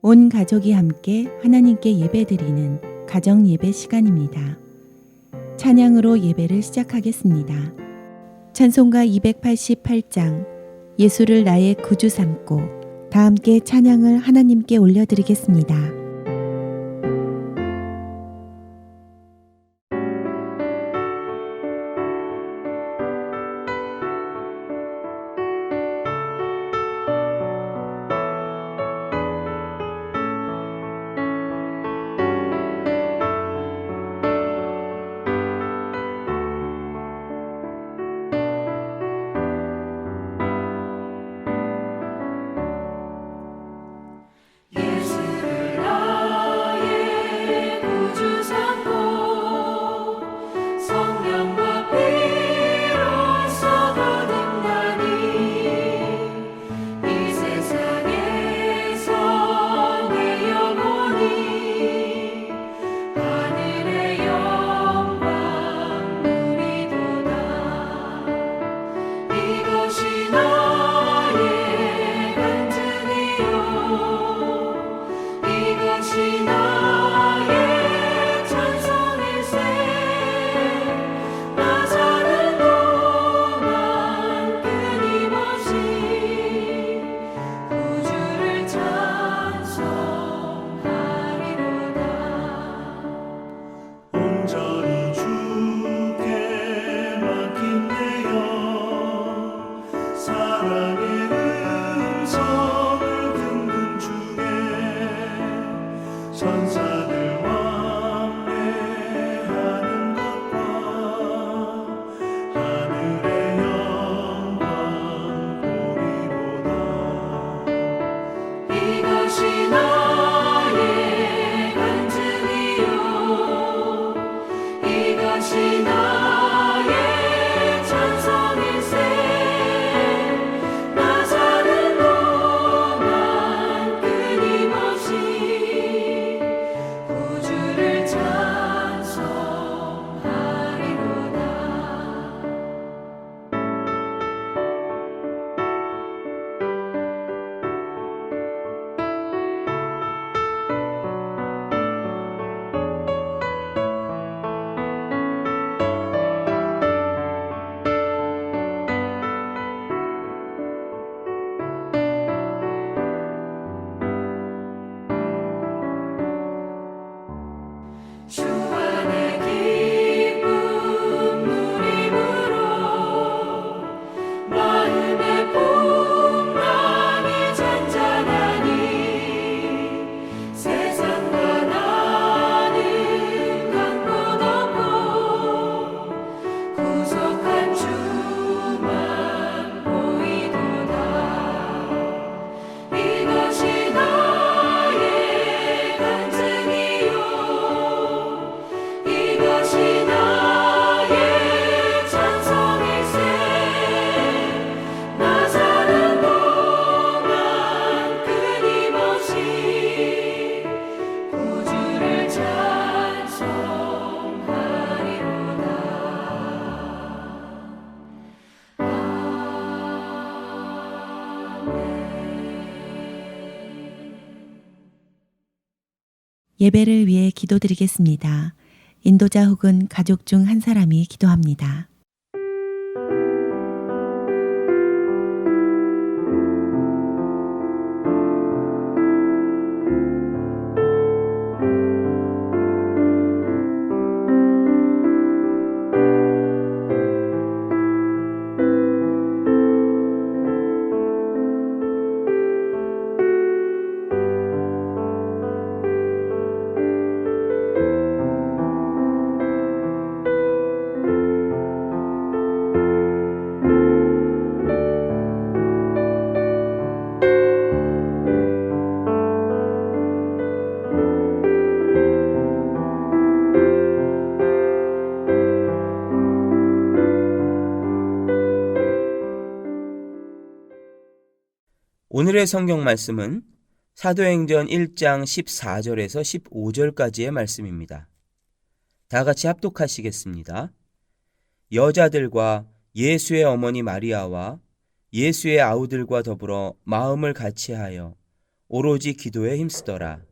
온 가족이 함께 하나님께 예배드리는 가정 예배 시간입니다. 찬양으로 예배를 시작하겠습니다. 찬송가 288장 예수를 나의 구주 삼고 다 함께 찬양을 하나님께 올려드리겠습니다. 예배를 위해 기도드리겠습니다. 인도자 혹은 가족 중 한 사람이 기도합니다. 오늘의 성경 말씀은 사도행전 1장 14절에서 15절까지의 말씀입니다. 다 같이 합독하시겠습니다. 여자들과 예수의 어머니 마리아와 예수의 아우들과 더불어 마음을 같이하여 오로지 기도에 힘쓰더라.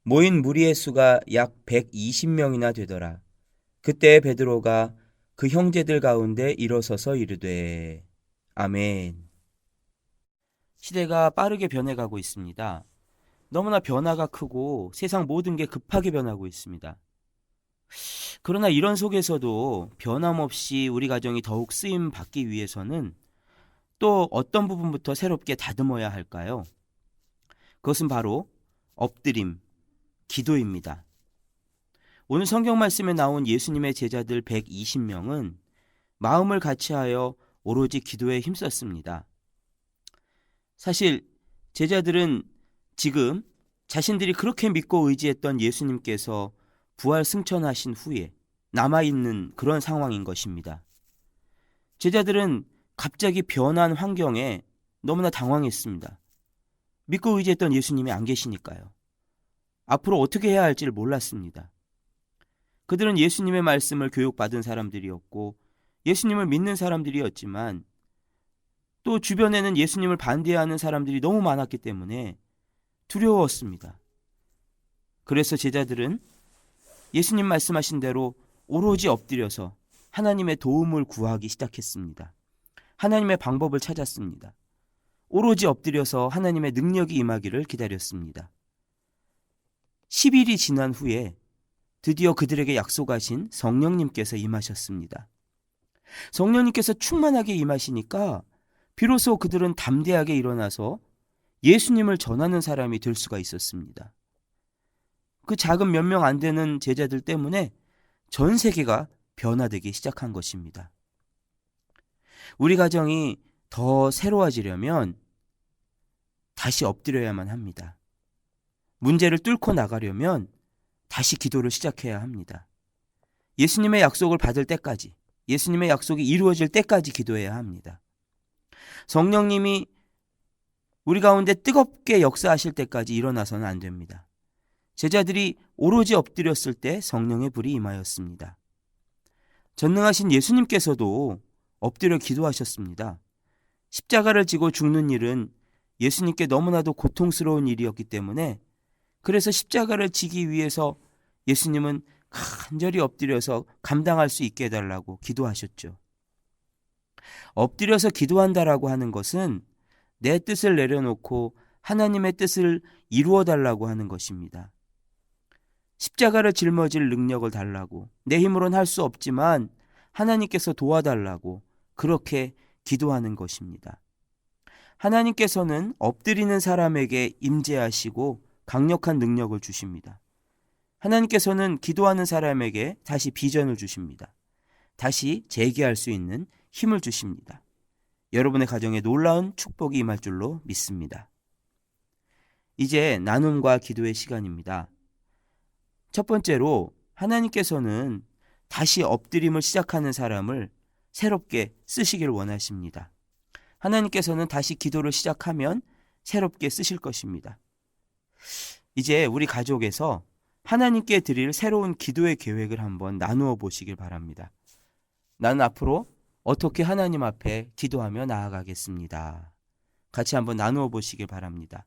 모인 무리의 수가 약 120명이나 되더라. 그때 베드로가 그 형제들 가운데 일어서서 이르되 아멘. 시대가 빠르게 변해가고 있습니다. 너무나 변화가 크고 세상 모든 게 급하게 변하고 있습니다. 그러나 이런 속에서도 변함없이 우리 가정이 더욱 쓰임 받기 위해서는 또 어떤 부분부터 새롭게 다듬어야 할까요? 그것은 바로 엎드림, 기도입니다. 오늘 성경 말씀에 나온 예수님의 제자들 120명은 마음을 같이하여 오로지 기도에 힘썼습니다. 사실 제자들은 지금 자신들이 그렇게 믿고 의지했던 예수님께서 부활 승천하신 후에 남아있는 그런 상황인 것입니다. 제자들은 갑자기 변한 환경에 너무나 당황했습니다. 믿고 의지했던 예수님이 안 계시니까요. 앞으로 어떻게 해야 할지를 몰랐습니다. 그들은 예수님의 말씀을 교육받은 사람들이었고 예수님을 믿는 사람들이었지만 또 주변에는 예수님을 반대하는 사람들이 너무 많았기 때문에 두려웠습니다. 그래서 제자들은 예수님 말씀하신 대로 오로지 엎드려서 하나님의 도움을 구하기 시작했습니다. 하나님의 방법을 찾았습니다. 오로지 엎드려서 하나님의 능력이 임하기를 기다렸습니다. 10일이 지난 후에 드디어 그들에게 약속하신 성령님께서 임하셨습니다. 성령님께서 충만하게 임하시니까 비로소 그들은 담대하게 일어나서 예수님을 전하는 사람이 될 수가 있었습니다. 그 작은 몇 명 안 되는 제자들 때문에 전 세계가 변화되기 시작한 것입니다. 우리 가정이 더 새로워지려면 다시 엎드려야만 합니다. 문제를 뚫고 나가려면 다시 기도를 시작해야 합니다. 예수님의 약속을 받을 때까지, 예수님의 약속이 이루어질 때까지 기도해야 합니다. 성령님이 우리 가운데 뜨겁게 역사하실 때까지 일어나서는 안 됩니다. 제자들이 오로지 엎드렸을 때 성령의 불이 임하였습니다. 전능하신 예수님께서도 엎드려 기도하셨습니다. 십자가를 지고 죽는 일은 예수님께 너무나도 고통스러운 일이었기 때문에 그래서 십자가를 지기 위해서 예수님은 간절히 엎드려서 감당할 수 있게 해달라고 기도하셨죠. 엎드려서 기도한다라고 하는 것은 내 뜻을 내려놓고 하나님의 뜻을 이루어달라고 하는 것입니다. 십자가를 짊어질 능력을 달라고, 내 힘으로는 할 수 없지만 하나님께서 도와달라고 그렇게 기도하는 것입니다. 하나님께서는 엎드리는 사람에게 임재하시고 강력한 능력을 주십니다. 하나님께서는 기도하는 사람에게 다시 비전을 주십니다. 다시 재기할 수 있는 힘을 주십니다. 여러분의 가정에 놀라운 축복이 임할 줄로 믿습니다. 이제 나눔과 기도의 시간입니다. 첫 번째로 하나님께서는 다시 엎드림을 시작하는 사람을 새롭게 쓰시길 원하십니다. 하나님께서는 다시 기도를 시작하면 새롭게 쓰실 것입니다. 이제 우리 가족에서 하나님께 드릴 새로운 기도의 계획을 한번 나누어 보시길 바랍니다. 나는 앞으로 어떻게 하나님 앞에 기도하며 나아가겠습니다. 같이 한번 나누어 보시길 바랍니다.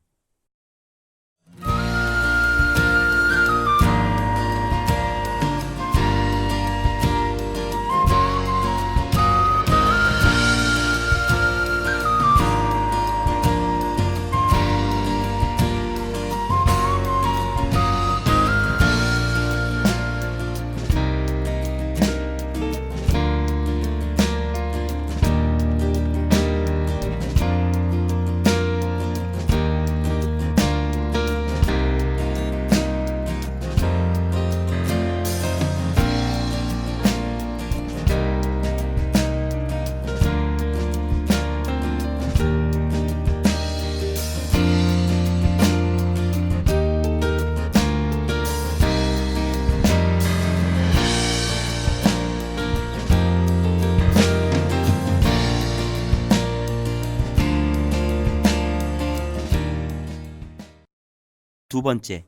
두 번째,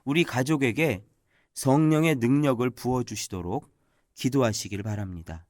우리 가족에게 성령의 능력을 부어주시도록 기도하시길 바랍니다.